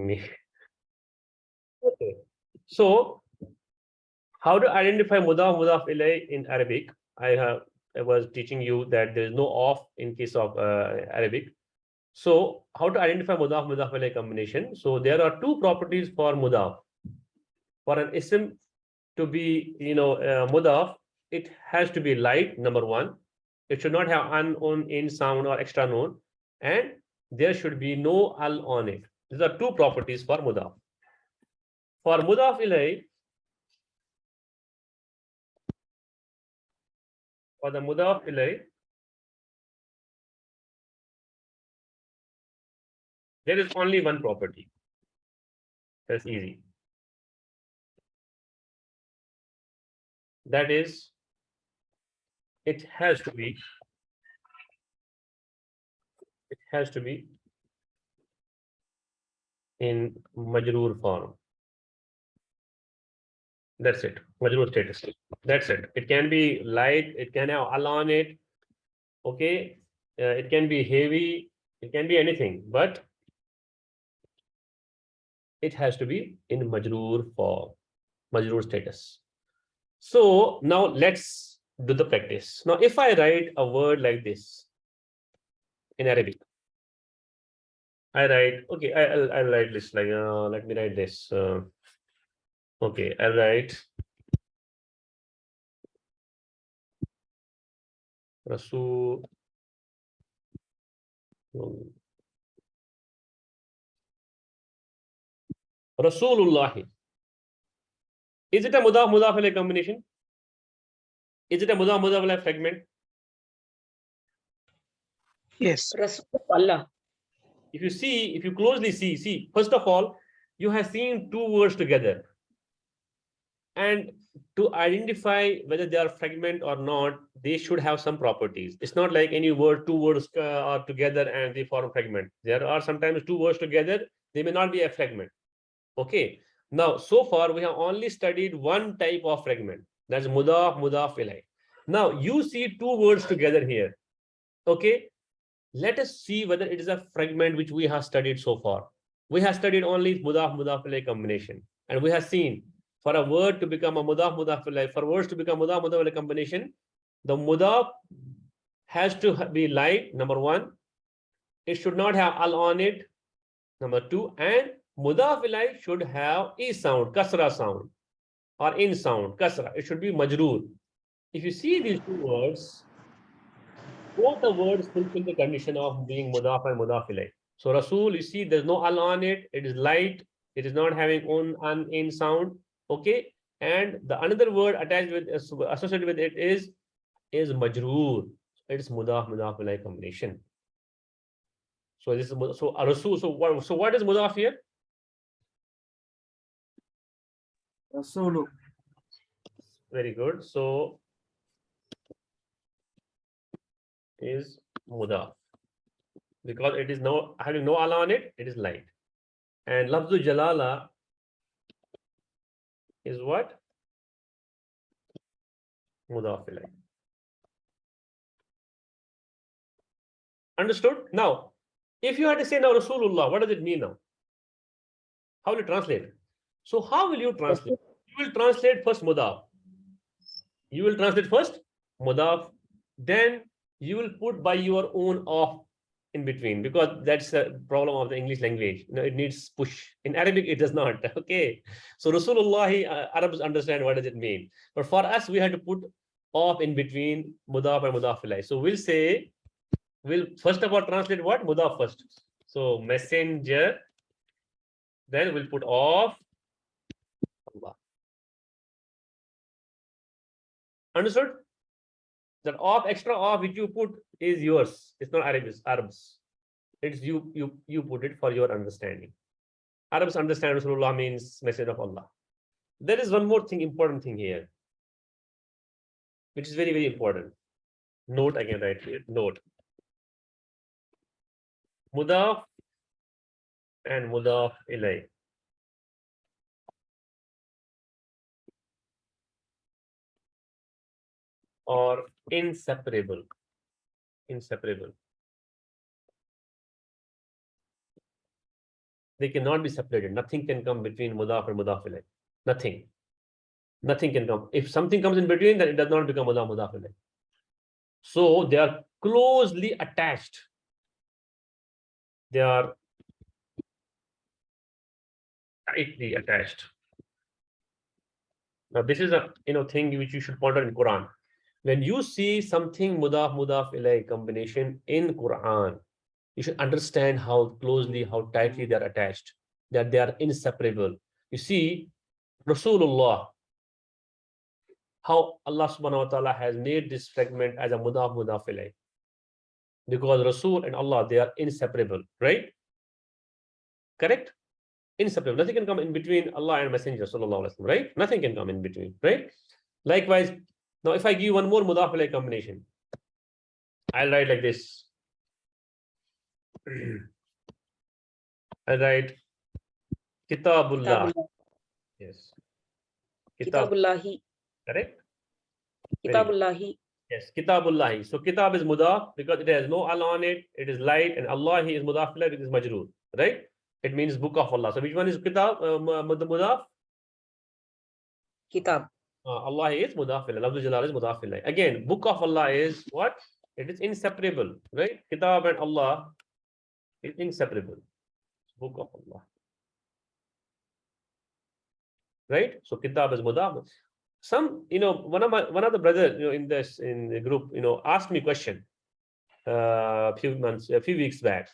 me. Okay. So, how to identify mudaf ilay in Arabic? I was teaching you that there is no off in case of Arabic. So, how to identify mudaf ilay combination? So, there are two properties for mudaf. For an ism to be, mudaf, it has to be light, number one. It should not have an, on, in sound or extra noun, and there should be no al on it. These are two properties for mudaf. For mudaf ilay, for the mudaf ilay, there is only one property. That's easy. That is, it has to be in majroor form. That's it. Majroor status. That's it. It can be light. It can have al on it. Okay. It can be heavy. It can be anything, but it has to be in majroor form, majroor status. So now let's do the practice. Now, if I write a word like this in Arabic, I write, okay, I'll write this like, let me write this. Okay, I'll write Rasul. Rasulullah. Is it a mudaf ilay combination? Is it a mudaf ilay fragment? Yes. Allah. If you closely see, first of all, you have seen two words together. And to identify whether they are fragment or not, they should have some properties. It's not like any word, two words are together and they form fragment. There are sometimes two words together, they may not be a fragment. Okay. Now, so far, we have only studied one type of fragment. That's mudaf ilay. Now, you see two words together here. Okay. Let us see whether it is a fragment which we have studied so far. We have studied only mudaf ilay combination. And we have seen for a word to become a mudaf ilay, for words to become mudaf ilay combination, the mudaf has to be light, number one. It should not have al on it, number two. And mudaf ilay should have e sound, kasra sound, or in sound, kasra. It should be majroor. If you see these two words, both the words fulfill the condition of being mudaf and mudaf ilay. So Rasul, you see, there's no al on it. It is light. It is not having on an in sound. Okay. And the another word attached with associated with it is majroor. It is mudaf ilay combination. So this is so Rasul. So what is mudaf here? Rasulu. Very good. So is mudaf, because it is no having no ala on it, it is light. And lafzu jalala is what? Mudaf ilay. Understood? Now, if you had to say now Rasulullah, what does it mean now? How will you translate? So how will you translate? You will translate first mudaf. You will translate first mudaf, then you will put by your own off in between, because that's the problem of the English language. It needs push. In Arabic, it does not. Okay. So Rasulullah, Arabs understand what does it mean. But for us, we had to put off in between mudaf and mudaf ilay. So we'll say, we'll first of all translate what? Mudaf first. So messenger, then we'll put off Allah. Understood? That off, extra off which you put is yours. It's not Arabs. It's you put it for your understanding. Arabs understand Rasulullah means messenger of Allah. There is one more thing, important thing here, which is very, very important. Note again right here. Note. Mudaf and mudaf ilay. Or inseparable. Inseparable. They cannot be separated. Nothing can come between Mudaf and Mudafilay. Nothing. Nothing can come. If something comes in between, then it does not become Mudaf Mudafilay. So they are closely attached. They are tightly attached. Now, this is a thing which you should ponder in Quran. When you see something Mudaf Mudafilay combination in Quran, you should understand how closely, how tightly they are attached, that they are inseparable. You see, Rasulullah, how Allah subhanahu wa ta'ala has made this fragment as a Mudaf Mudafilay. Because Rasul and Allah, they are inseparable, right? Correct? Inseparable. Nothing can come in between Allah and Messenger, sallallahu alaihi wasallam, right? Nothing can come in between, right? Likewise, now if I give one more Mudafilay combination, I'll write like this. I'll write Kitabullah. Yes. Kitabullahi. Correct? Kitabullahi. Yes, Kitabullahi. So Kitab is Mudaf because it has no Allah on it. It is light, and Allah is Mudafillah, it is Majroor, right? It means book of Allah. So which one is Kitab? Mudaf? Kitab. Allah is Mudafillah. Lafzul Jalal is Mudafillah. Again, book of Allah is what? It is inseparable, right? Kitab and Allah is inseparable. Book of Allah. Right? So Kitab is Mudaf. Some, one of the brothers, in the group, asked me a question a few weeks back.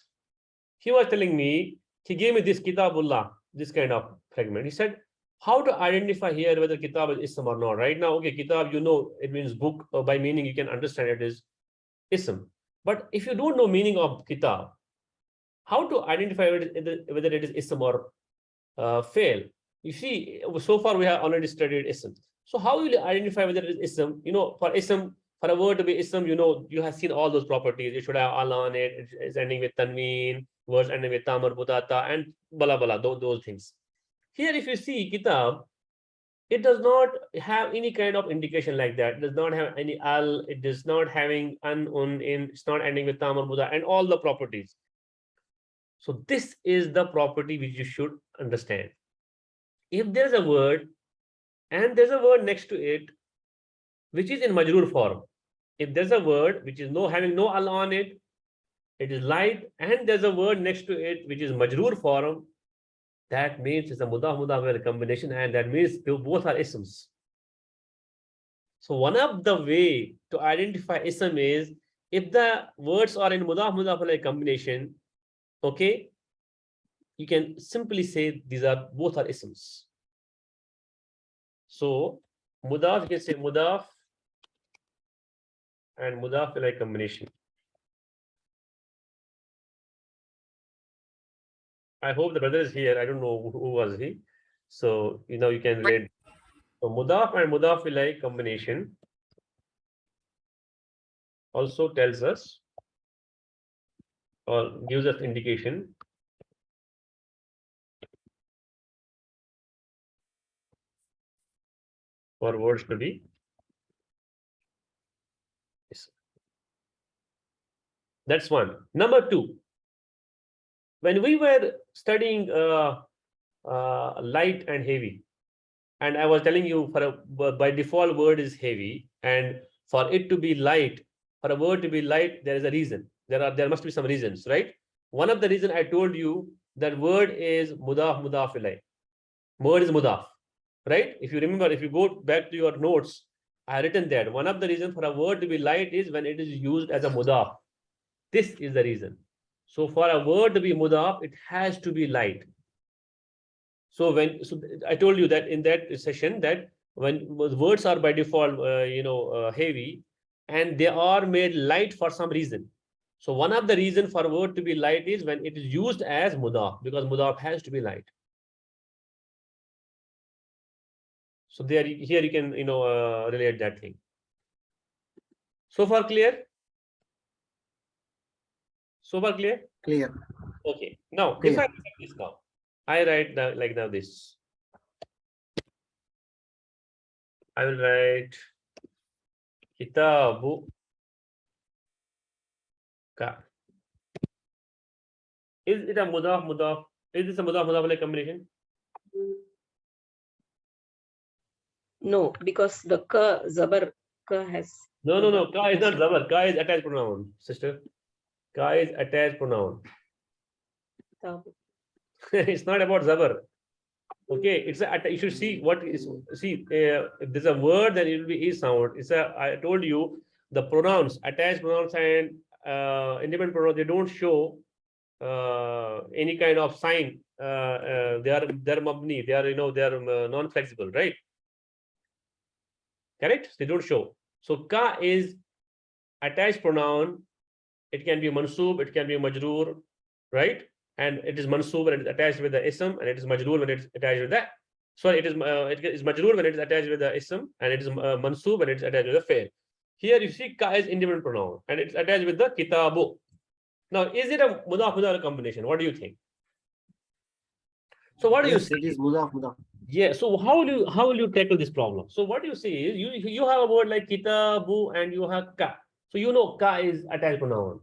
He was telling me, he gave me this Kitabullah, this kind of fragment. He said, how to identify here whether Kitab is Ism or not? Right now, okay, Kitab, it means book. By meaning, you can understand it is Ism. But if you don't know meaning of Kitab, how to identify whether it is Ism or fail? You see, so far we have already studied Ism. So how will you identify whether it is Ism? For Ism, for a word to be Ism, you have seen all those properties. It should have Allah on it. It's ending with Tanween, words ending with Tamar, Butata, and blah, blah, those things. Here, if you see Kitab, it does not have any kind of indication like that. It does not have any al. It does not having an, un, in. It's not ending with Tamar, Buddha, and all the properties. So this is the property which you should understand. If there's a word and there's a word next to it, which is in Majroor form. If there's a word which is having no al on it, it is light, and there's a word next to it which is Majroor form, that means it's a Mudaf Mudafilay combination, and that means both are Isms. So one of the way to identify Ism is if the words are in Mudaf Mudafilay combination, okay, you can simply say both are Isms. So Mudaf, you can say Mudaf and Mudafilay combination. I hope the brother is here. I don't know who was he. So, you can read. So, Mudaf and Mudafilay combination also tells us or gives us indication for words to be. That's one. Number two, when we were studying light and heavy, and I was telling you by default word is heavy, and for it to be light, for a word to be light, there is a reason. There must be some reasons, right? One of the reasons I told you that word is Mudaf Mudafilay. Word is Mudaf, right? If you remember, if you go back to your notes, I have written that one of the reasons for a word to be light is when it is used as a Mudaf. This is the reason. So for a word to be Mudaf, it has to be light. So I told you that in that session that when words are by default, heavy, and they are made light for some reason. So one of the reasons for a word to be light is when it is used as Mudaf, because Mudaf has to be light. So here you can relate that thing. So far clear? So far clear? Clear. Okay. Now, Clear. if I write this now, I write like now this. I will write Kitabu Ka. Is it a Mudaf Mudaf Is this a mudaf mudaf combination? No, because the ka, zabar, ka has. No. Ka is not zabar. Ka is attached pronoun, sister. Ka is attached pronoun. Kitabu. It's not about zabar. Okay, it's a, you should see what is, see, if there's a word, then it will be e sound. It's a, I told you, the pronouns, attached pronouns and independent pronouns, they don't show any kind of sign. They're mabni, they are, you know, they are non-flexible, right? Correct? They don't show. So ka is attached pronoun. It can be mansoob, it can be majroor, right? And it is mansoob when it is attached with the ism, and it is majroor when it is attached with that. Sorry, it is majroor when it is attached with the ism, and it is mansoob when it is attached with the fail. Here you see ka is independent pronoun, and it's attached with the kitabu. Now, is it a mudaf mudaf combination? What do you think? So what do you Yes, say? it is mudaf mudaf. Yeah. So how will you tackle this problem? So what you say is you have a word like kitabu and you have ka. So you know ka is attached pronoun.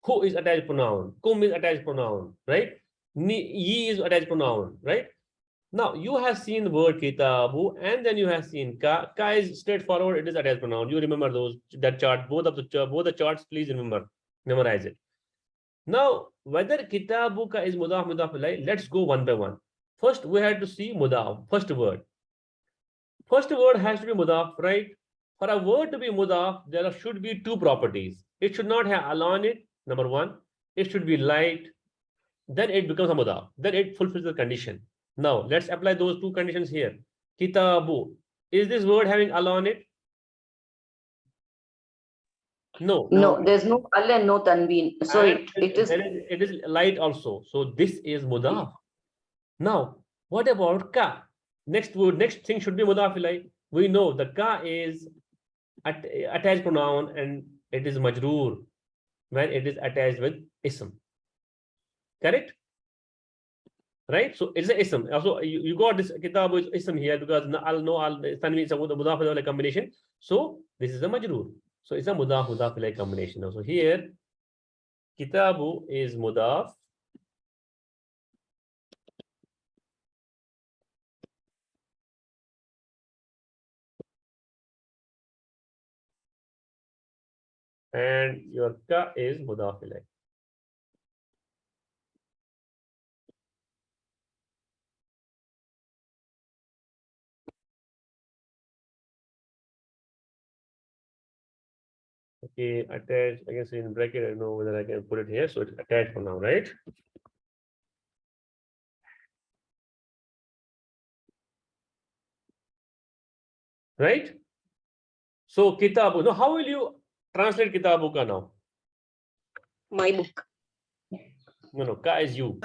Who is attached pronoun? Kum is attached pronoun, right? Ye is attached pronoun, right? Now you have seen the word kitabu and then you have seen ka. Ka is straightforward. It is attached pronoun. You remember that chart. Both the charts. Please memorize it. Now whether kitabu ka is mudaf mudafilay, let's go one by one. First we had to see mudaf. First word. First word has to be mudaf, right? For a word to be mudaf, there should be two properties. It should not have al on it, number one. It should be light. Then it becomes a mudaf. Then it fulfills the condition. Now, let's apply those two conditions here. Kitabu. Is this word having al on it? No. No, there's no al and no tanween. So And it is light also. So this is mudaf. Now, what about ka? Next thing should be mudafilay. We know the ka is attached pronoun and it is majroor when it is attached with ism. Correct? Right? So it's a ism. Also, you got this kitab is ism here because al tanween is a mudaf combination. So this is a majroor. So it's a mudaf combination. So here kitabu is mudaf. And your ka is mudaf ilayh. Okay, attached. I can say in bracket. I don't know whether I can put it here. So it's attached for now, right? Right? So kitabu. Now, how will you translate kitabu ka now? my book. No, ka is you.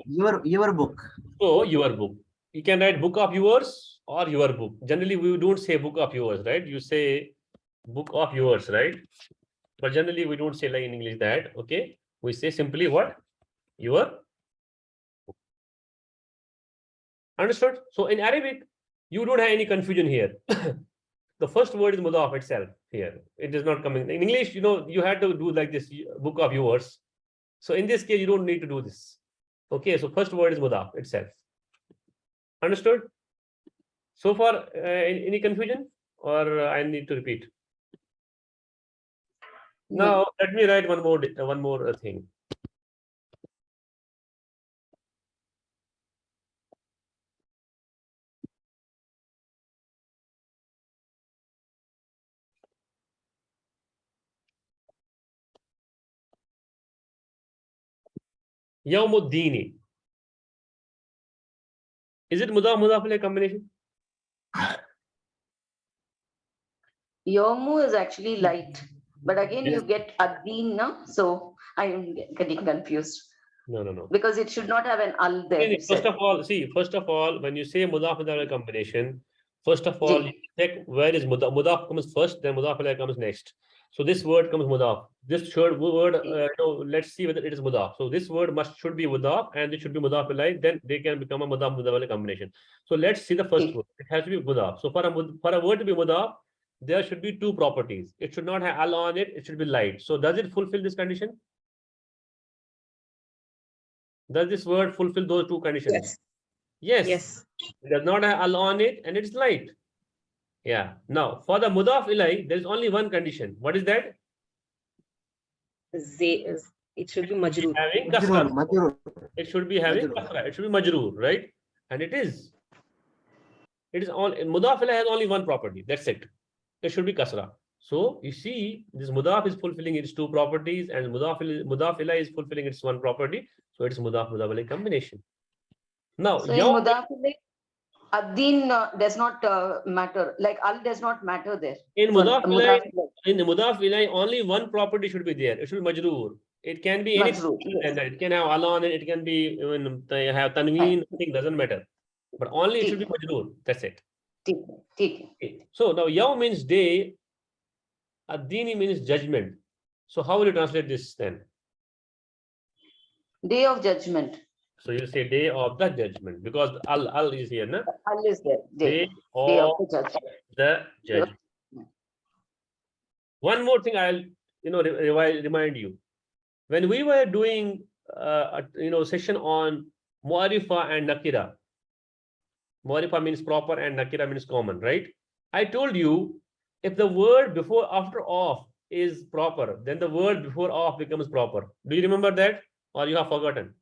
Your book. So your book. You can write book of yours or your book. Generally, we don't say book of yours, right? You say book of yours, right? But generally, we don't say like in English that. Okay, we say simply what? Your book. Understood? So in Arabic, you don't have any confusion here. The first word is mudaf itself here. It is not coming. In English, you had to do like this, book of yours. So in this case, you don't need to do this. Okay, so first word is mudaf itself. Understood? So far, any confusion or I need to repeat? Now, let me write one more thing. Yawmuddini. Is it mudaf combination? Yomu is actually light, but again you get adin, no? So I am getting confused. No. Because it should not have an al there. First of all, when you say mudaf combination, first of all, you check where is mudaf. Mudaf comes first, then mudaf comes next. So this word comes mudaf. This word, let's see whether it is mudaf. So this word should be mudaf, and it should be mudaf alayh. Then they can become a mudaf combination. So let's see the first word. It has to be mudaf. So for a word to be mudaf, there should be two properties. It should not have al on it. It should be light. So does it fulfill this condition? Does this word fulfill those two conditions? Yes. Yes. Yes. It does not have al on it and it's light. Yeah. Now, for the mudaf ilay, there is only one condition. What is that? It should be majroor. Having Majroor, kasra. majroor. It should be having Majroor. kasra. It should be majroor, right? And it is. It is all. Mudaf ilay has only one property. That's it. It should be kasra. So you see, this mudaf is fulfilling its two properties, and mudaf ilay is fulfilling its one property. So it is mudaf ilay combination. Now, So in Mudafilay, ad-din does not matter. Like al does not matter there. in For mudaf ilay, Mudafilay. in the mudaf ilay, only one property should be there. It should be majroor. It can be anything. Majroor, yes. It can have al on it. It can be even have tanween. Nothing doesn't matter. But only it should be majroor. That's it. ठीक है, ठीक है. Okay. So now yaw means day. Ad-dini means judgment. So how will you translate this then? Day of judgment. So you say day of the judgment because al is here, na? Al is there. Day Day of of the judgment. the judgment. One more thing I'll remind you. When we were doing session on mu'arifa and nakira. Mu'arifa means proper and nakira means common, right? I told you if the word before, after, of is proper, then the word before, of becomes proper. Do you remember that, or you have forgotten?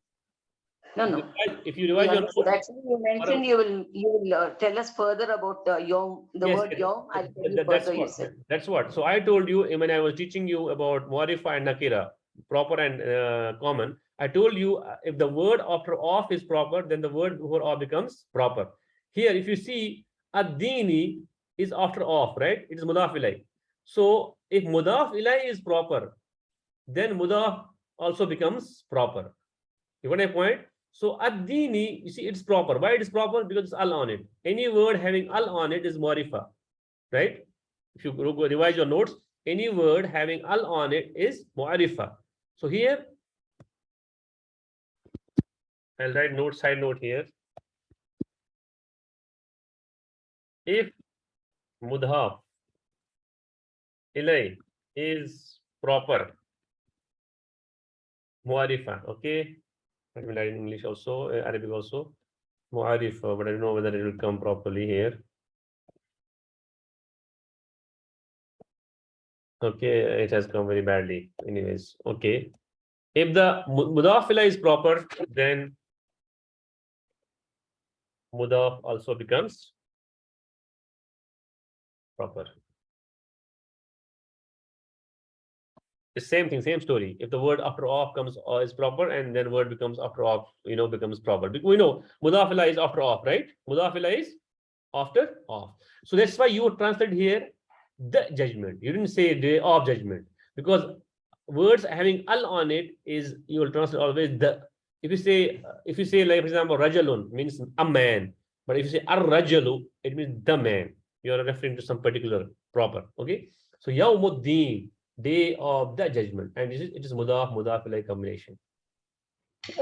No. If you revise your notes, Actually, you mentioned you will tell us further about yom. The yes, word yes, yom. I'll tell you that's further. You what. said. That's what. So I told you when I was teaching you about mu'arifa and nakira, proper and common. I told you if the word after of is proper, then the word before of becomes proper. Here, if you see, ad-dini is after of, right? It is mudaf ilay. So if mudaf ilay is proper, then mudaf also becomes proper. You got my point? So ad-dini, you see, it's proper. Why it is proper? Because it's al on it. Any word having al on it is mu'arifa, right? If you go revise your notes, any word having al on it is mu'arifa. So here, I'll write note, side note here. If mudhaf ilay is proper, mu'arifa, okay? Let me write in English also, Arabic also, mu'arifa, but I don't know whether it will come properly here. Okay, it has come very badly. Anyways, okay. If the mudhaf ilay is proper, then mudhaf also becomes proper. The same thing, same story. If the word after of comes is proper, and then word becomes after of, becomes proper. We know mudhaf ilay is after of, right? Mudhaf ilay is after of. So that's why you translate here the judgment. You didn't say day of judgment, because words having al on it is, you will translate always the. If you say like, for example, rajalun means a man, but if you say ar-rajalu, it means the man. You are referring to some particular proper. Okay. So yawmuddin, day of the judgment, and it is mudaf ilay combination.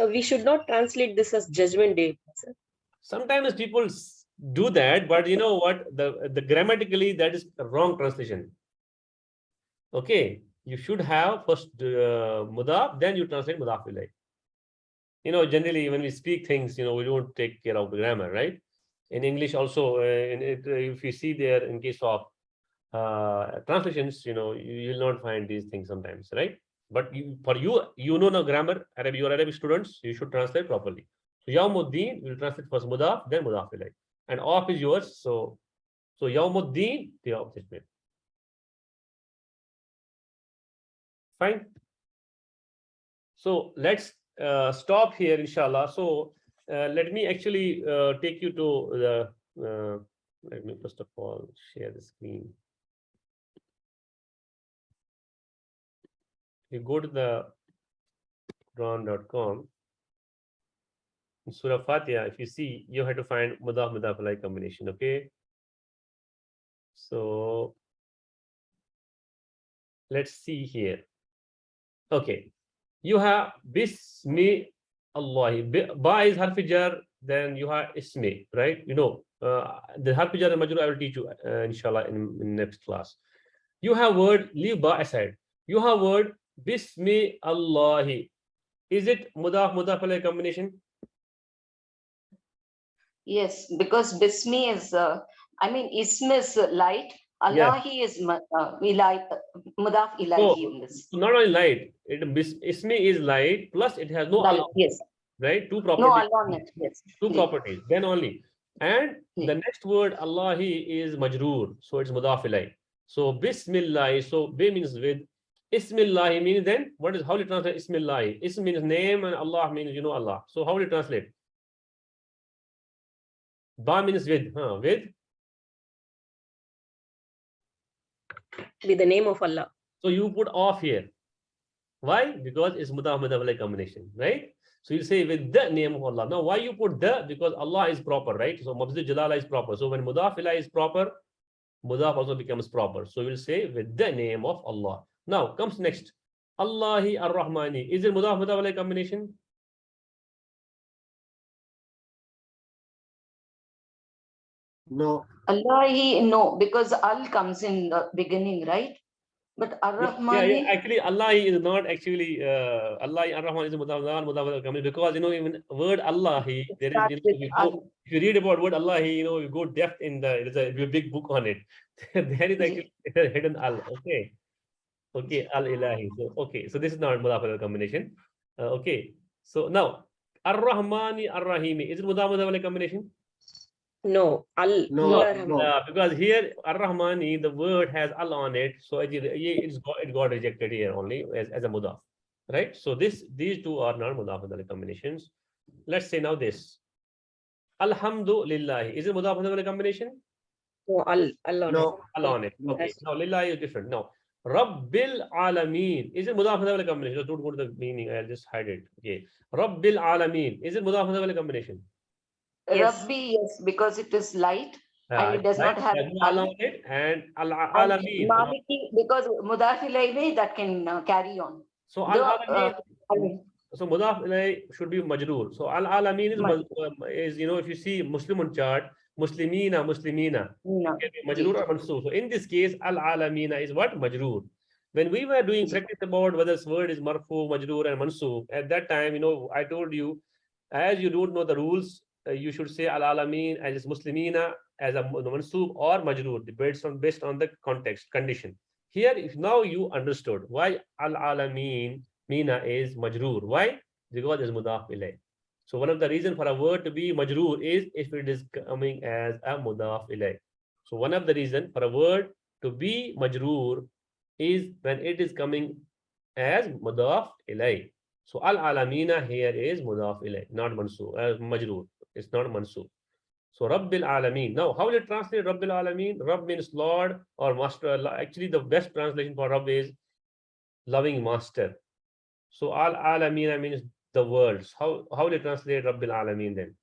We should not translate this as judgment day, sir. Sometimes people do that, but you know what? The grammatically that is a wrong translation. Okay, you should have first mudaf, then you translate mudaf ilay. Generally when we speak things, we don't take care of the grammar, right? In English also, if you see there in case of translations, you will not find these things sometimes, right? But for you know the grammar, your Arabic students, you should translate properly. So yawmuddin will translate first mudaf, then mudaf ilay, and of is yours. So yawmuddin, the of judgment. Fine. So let's stop here, inshallah. So let me actually take you to the. Let me first of all share the screen. You go to the Quran.com. In Surah Fatiha, if you see, you have to find mudaf ilay combination. Okay. So let's see here. Okay. You have Bismi Allah. Ba is harf jar, then you have ismi, right? The harf jar and majrur I will teach you inshallah in next class. You have word, leave ba aside. You have word Bismi Allahi. Is it Mudaf Mudafilay combination? Yes, because Bismi is, Ism is light. Allahi is Mudaf Ilahi in this. So not only light, Ismi is light, plus it has no Light, Allah, yes. right? Two No properties. Allah on it, yes. Two Yes. properties, then only. And Yeah. the next word, Allahi, is majroor, so it's Mudafilay. So Bismillah, so Bi means with. Ismillah means then, how do you translate Ismillah? Ism means name and Allah means, Allah. So how do you translate? Ba means with, With the name of Allah. So you put off here. Why? Because it's Mudaf Mudafilay combination, right? So you say with the name of Allah. Now, why you put the? Because Allah is proper, right? So Mafzul Jalala is proper. So when Mudafilay is proper, Mudaf also becomes proper. So we'll say with the name of Allah. Now comes next. Allahi Ar-Rahmani. Is it Mudaf Mudafilay combination? No. Allahi, no, because Al comes in the beginning, right? But Ar-Rahmani, Actually, Allah is not actually Allah Ar-Rahman is Mudaf combination, because even word Allah, there is, starts with Al. if you read about word Allah, you go depth in there's a big book on it. There is actually hidden Al. Okay, Al Ilahi. So okay, so this is not Mudaf combination. Okay, so now Ar-Rahmani Ar-Rahimi, is it Mudaf combination? No, Al. No, Allah no. Rahman. Because here Ar-Rahmani, the word has Al on it, so it got rejected here only as a Mudaf, right? So these two are not Mudaf combinations. Let's say now this. Alhamdulillah, is it Mudaf combination? No, Al. Allah. No. Al on it. Okay, Yes. now Lillahi is different. Now Rabbil Alameen, is it Mudaf combination? Just don't go to the meaning, I'll just hide it. Okay, Rabbil Alameen, is it Mudaf combination? Yes. Rabbi, yes, because it is light and it does Right, not have there's no Al Al. on it, and And Al-Alameen. Maliki, because Mudaf Ilayhi, that can carry on. So The, Al-Alameen, Al- so Mudaf ilayh should be majroor. So Al-Alameen is, if you see Muslimun chart, Muslimina, no. can be majroor or mansoob. So in this case, Al-Alamina is what? Majroor. When we were doing practice about whether this word is marfu, majroor, and mansoob, at that time, I told you, as you don't know the rules, you should say Al-Alameen as Muslimina as a mansoob or majroor, based on the context, condition. Here, if now you understood why Al-Alameen Mina is majroor. Why? Because it's mudaf ilayh. So one of the reasons for a word to be majroor is if it is coming as a mudaf ilayh. So one of the reasons for a word to be majroor is when it is coming as mudaf ilayh. So al-alamina here is mudaf ilayh, not mansoob, majroor. It's not mansoob. So Rabbil Alameen. Now, how will you translate Rabbil Alameen? Rabb means Lord or Master. Actually, the best translation for Rabb is loving Master. So Al Alameen means the worlds. How do you translate Rabbil Alameen then?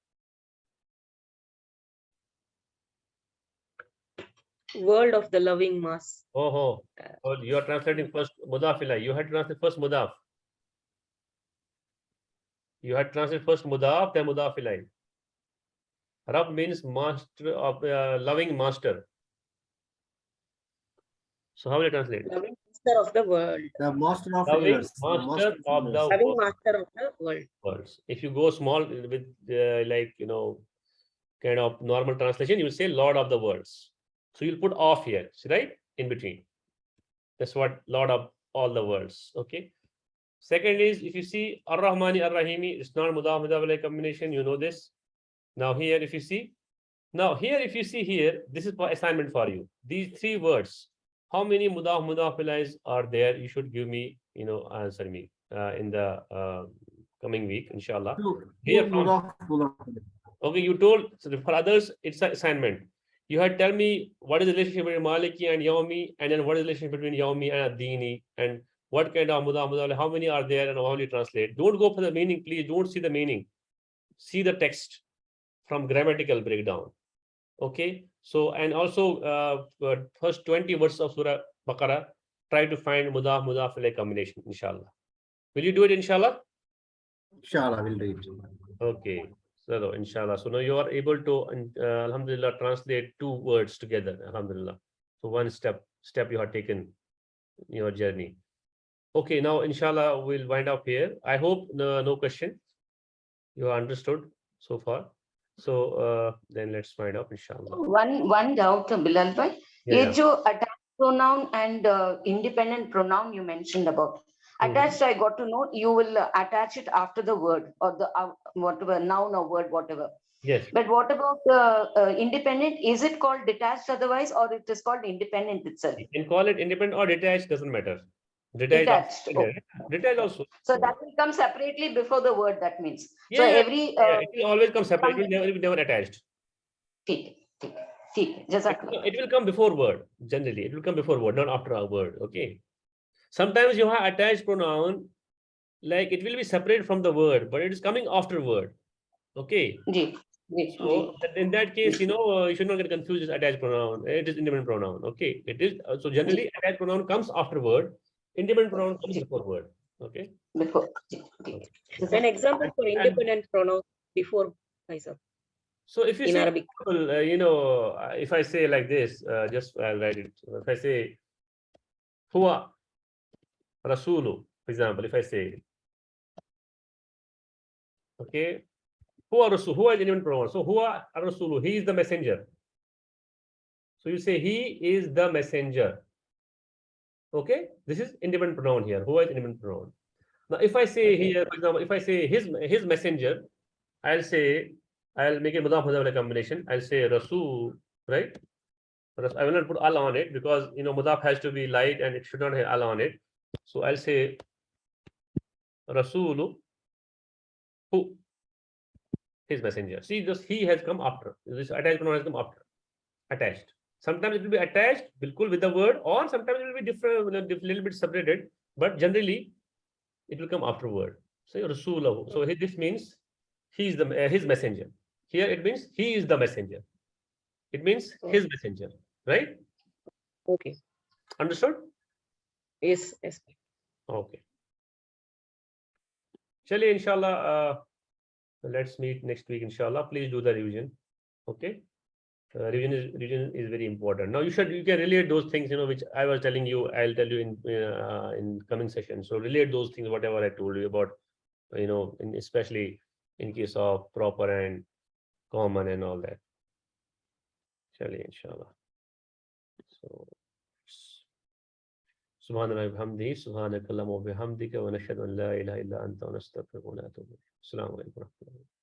World of the loving mass. Oh, you are translating first Mudafilay. You had to translate first Mudaf. You had to translate first Mudaf, then Mudafilay. Rabb means master of loving master. So how will you translate? Loving master of the world. The master of Loving universe. master of the Loving master of the world. worlds. If you go small with kind of normal translation, you will say Lord of the worlds. So you'll put off here, right? In between. That's what Lord of all the worlds. Okay. Second is, if you see Ar-Rahmani Ar-Rahimi, it's not Mudaf Mudaf combination, you know this. Now here, if you see here, this is for assignment for you. These three words, how many Mudaf Mudafilais are there? You should give me, answer me in the coming week, inshallah. Here from, okay, you told, so for others, it's an assignment. You had tell me what is the relationship between Maliki and Yawmi, and then what is the relationship between Yawmi and Adini, and what kind of Mudaf, how many are there, and how you translate. Don't go for the meaning, please. Don't see the meaning. See the text from grammatical breakdown. Okay. So, and also first 20 verses of Surah Baqarah, try to find Mudaf Mudafilay combination, inshallah. Will you do it, inshallah? Inshallah, we'll do it. Okay. So, inshallah. So now you are able to, alhamdulillah, translate two words together, alhamdulillah. So one step you have taken in your journey. Okay, now inshallah we'll wind up here. I hope no question. You understood so far. So then let's wind up inshallah. One doubt, Bilal bhai. Yeah, ये yeah. जो attached pronoun and independent pronoun you mentioned about. Attached, I got to know you will attach it after the word or the whatever noun or word, whatever. Yes. But what about independent? Is it called detached otherwise, or it is called independent itself? You can call it independent or detached, doesn't matter. Detached. Detached. Also, detached also. So that will come separately before the word. That means. Yeah, So yeah, every. yeah, it will always come separate. It will never attached. ठीक है Jazakallah. It will come before word. Generally, it will come before word, not after a word. Okay. Sometimes you have attached pronoun, like it will be separate from the word, but it is coming after word. Okay. Ji. So in that case, you should not get confused with attached pronoun. It is independent pronoun. Okay. It is so generally attached pronoun comes after word. Independent pronoun comes before word. Okay. Before. An example for independent pronoun before Faisal So if you in say, Arabic. if I say like this, just I'll write it. If I say, Huwa Rasulu, for example, if I say, okay, Huwa Rasul, Huwa is independent pronoun. So Huwa Rasulu, he is the messenger. So you say he is the messenger. Okay, this is independent pronoun here. Huwa is independent pronoun. Now, if I say here, for example, if I say his messenger, I'll make a Mudhaf and Mudafilay combination. I'll say Rasul, right? I will not put al on it because Mudhaf has to be light and it should not have al on it. So I'll say Rasulu, who, his messenger. See, this he has come after. This attached pronoun has come after. Attached. Sometimes it will be attached, bilkul with the word, or sometimes it will be different, little bit separated. But generally, it will come afterward. So Rasulahu. So this means he is his messenger. Here it means he is the messenger. It means his messenger, right? Okay. Understood? Yes. Okay. Chaliye, inshallah, let's meet next week, inshallah. Please do the revision. Okay. Revision is very important. Now you can relate those things, which I was telling you. I'll tell you in coming session. So relate those things, whatever I told you about, especially in case of proper and common and all that. Chaliye, inshallah. So Subhanallah wa bihamdihi, subhanakallahumma wa bihamdika, wa nashhadu an la ilaha illa anta, wa nastaghfiruka wa natubu ilayk. Assalamu alaikum wa rahmatullahi.